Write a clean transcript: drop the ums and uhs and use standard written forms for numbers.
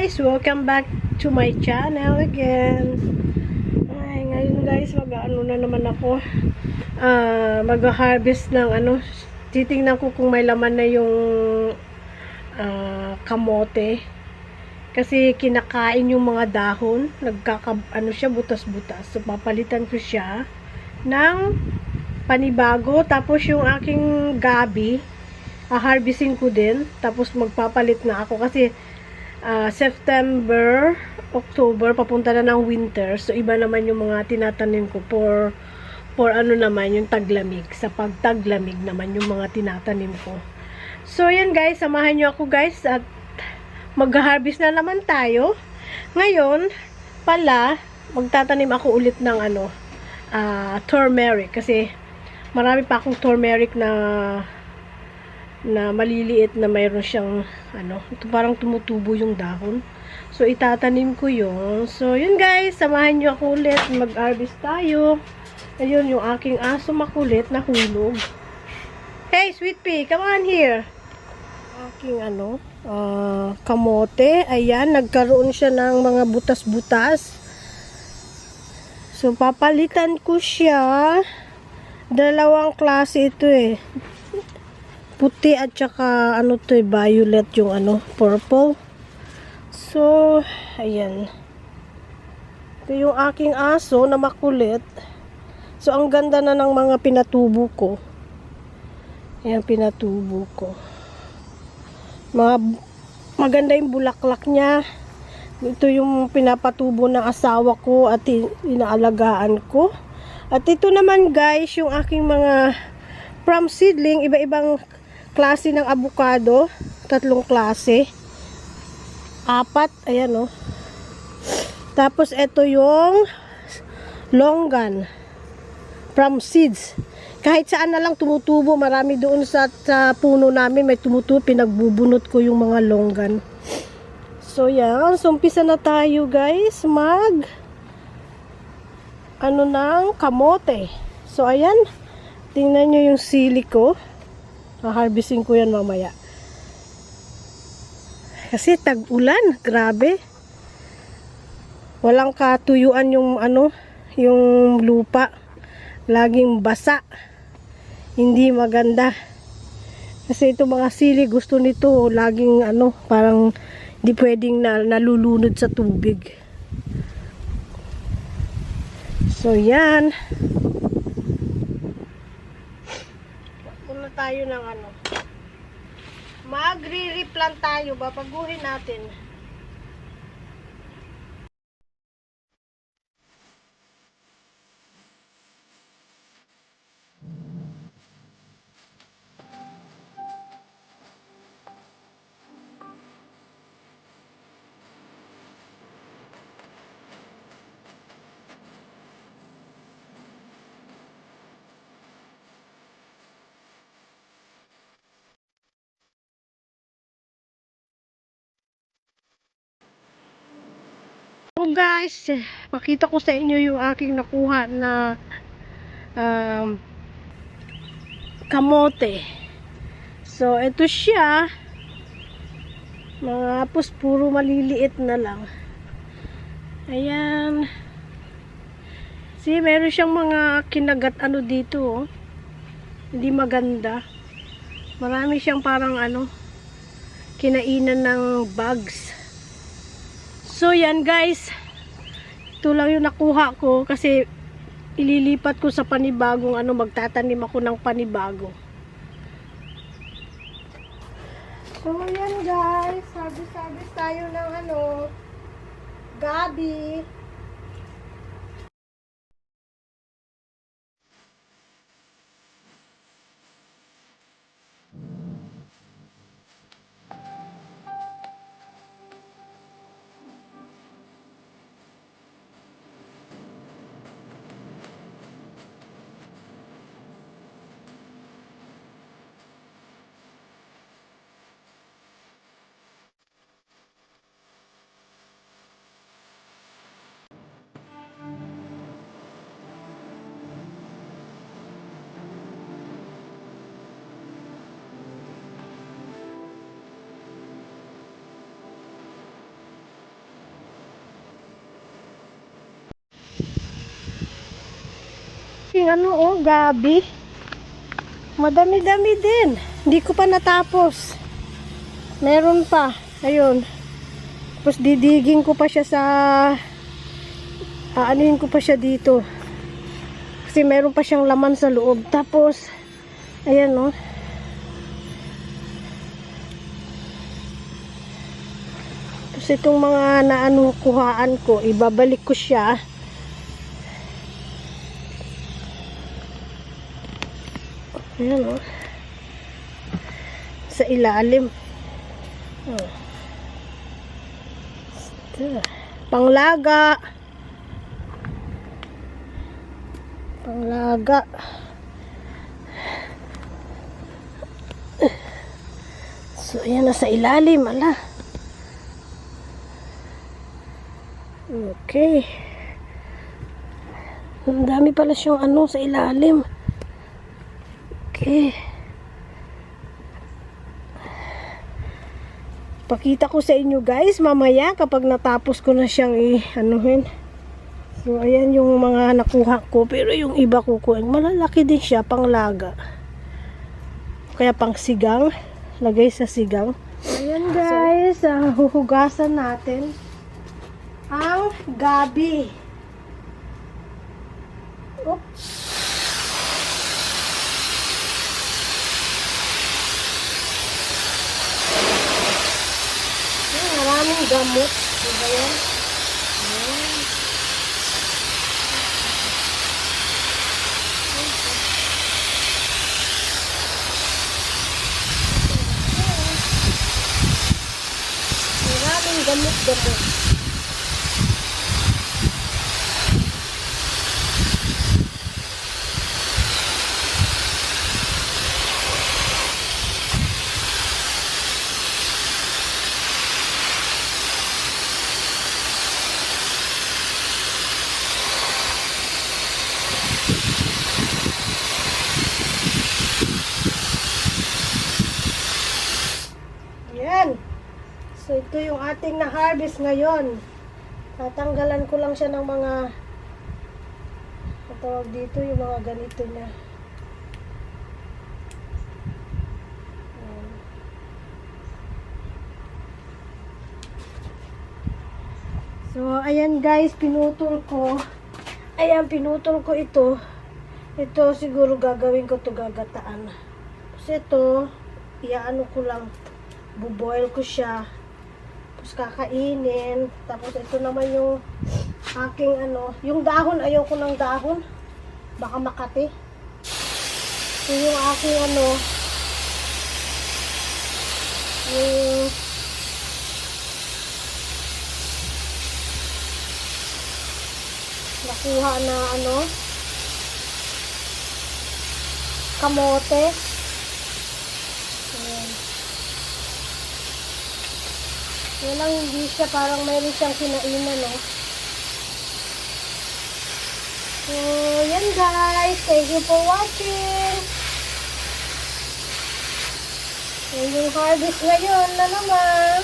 guys! Welcome back to my channel again. Ay, ngayon guys, mag-ano na naman ako. Mag-harvest ng titingnan ko kung may laman na yung kamote. Kasi kinakain yung mga dahon. Siya, butas-butas. So, papalitan ko siya ng panibago. Tapos yung aking gabi, harvesting ko din. Tapos magpapalit na ako kasi September, October, papunta na ng winter. So, iba naman yung mga tinatanim ko for ano naman, yung taglamig. Sa pagtaglamig naman yung mga tinatanim ko. So, yan guys, samahan nyo ako guys at mag-harvest na naman tayo. Ngayon, pala, magtatanim ako ulit ng turmeric. Kasi, marami pa akong turmeric na maliliit na mayroon siyang ito parang tumutubo yung dahon. So, itatanim ko yun. So, yun guys, samahan nyo ako ulit. Mag-harvest tayo. Ayun, yung aking aso makulit na hulog. Hey, Sweet Pea, come on here. Aking kamote. Ayan, nagkaroon siya ng mga butas-butas. So, papalitan ko siya. Dalawang klase ito eh. Puti at saka violet yung purple. So, ayan. Ito yung aking aso na makulit. So, ang ganda na ng mga pinatubo ko. Ayan, pinatubo ko. Maganda yung bulaklak niya. Ito yung pinapatubo ng asawa ko at inaalagaan ko. At ito naman guys, yung aking mga from seedling, iba-ibang klase ng avocado, 3 klase, 4, ayan Tapos ito yung longgan from seeds. Kahit saan na lang tumutubo, marami doon sa puno namin may tumutubo, pinagbubunot ko yung mga longgan. So yan, so umpisa na tayo guys ng kamote. So ayan, tingnan nyo yung sili ko. Harvesting ko yan mamaya. Kasi tag-ulan, grabe. Walang katuyuan yung yung lupa. Laging basa. Hindi maganda. Kasi ito mga sili, gusto nito laging parang hindi pwedeng nalulunod sa tubig. So yan. Tayo ng magre-replant tayo, babaguhin natin. So guys, pakita ko sa inyo yung aking nakuha na kamote. So ito siya, mga puro maliliit na lang. Ayan. See, meron siyang mga kinagat dito hindi maganda. Marami siyang parang kinainan ng bugs. So yan guys, ito lang yung nakuha ko kasi ililipat ko sa panibagong magtatanim ako ng panibago. So yan guys, harvest tayo ng gabi. Yung ano, oh, gabi. Madami-dami din. Hindi ko pa natapos. Meron pa. Ayun. Tapos didigin ko pa siya sa... Aanuhin ko pa siya dito. Kasi meron pa siyang laman sa loob. Tapos, ayan, oh. Tapos itong mga kuhaan ko, ibabalik ko siya. Ayan, oh. Sa ilalim. Oh. Panglaga. Panglaga. So, ayan na sa ilalim. Ala. Okay. Ang dami pala siyang ano sa ilalim. Okay. Pakita ko sa inyo guys mamaya kapag natapos ko na siyang i-anuhin. So ayan yung mga nakuha ko, pero yung iba kukuha malalaki din siya, panglaga. Kaya pang sigang, lagay sa sigang. Ayan guys, huhugasan natin ang gabi. Oops. Maraming gamot. Diba yan? Ayan. Maraming gamot-gamot. Yan. So, ito yung ating na-harvest ngayon. Tatanggalan ko lang siya ng mga tawag dito, yung mga ganito niya. So, ayan guys, pinutol ko. Ayan, pinutol ko ito. Ito, siguro gagawin ko to gagataan. Kasi ito, iaano ko lang. Buboil ko siya. Tapos kakainin. Tapos ito naman yung aking ano. Yung dahon, ayoko ng dahon. Baka makati. Ito yung aking ano. Yung nakuha na ano. Kamote. Ayan. Yan lang, hindi siya parang mayroon siyang kinainan, no? So, yan guys. Thank you for watching. Yan yung harvest ngayon na naman.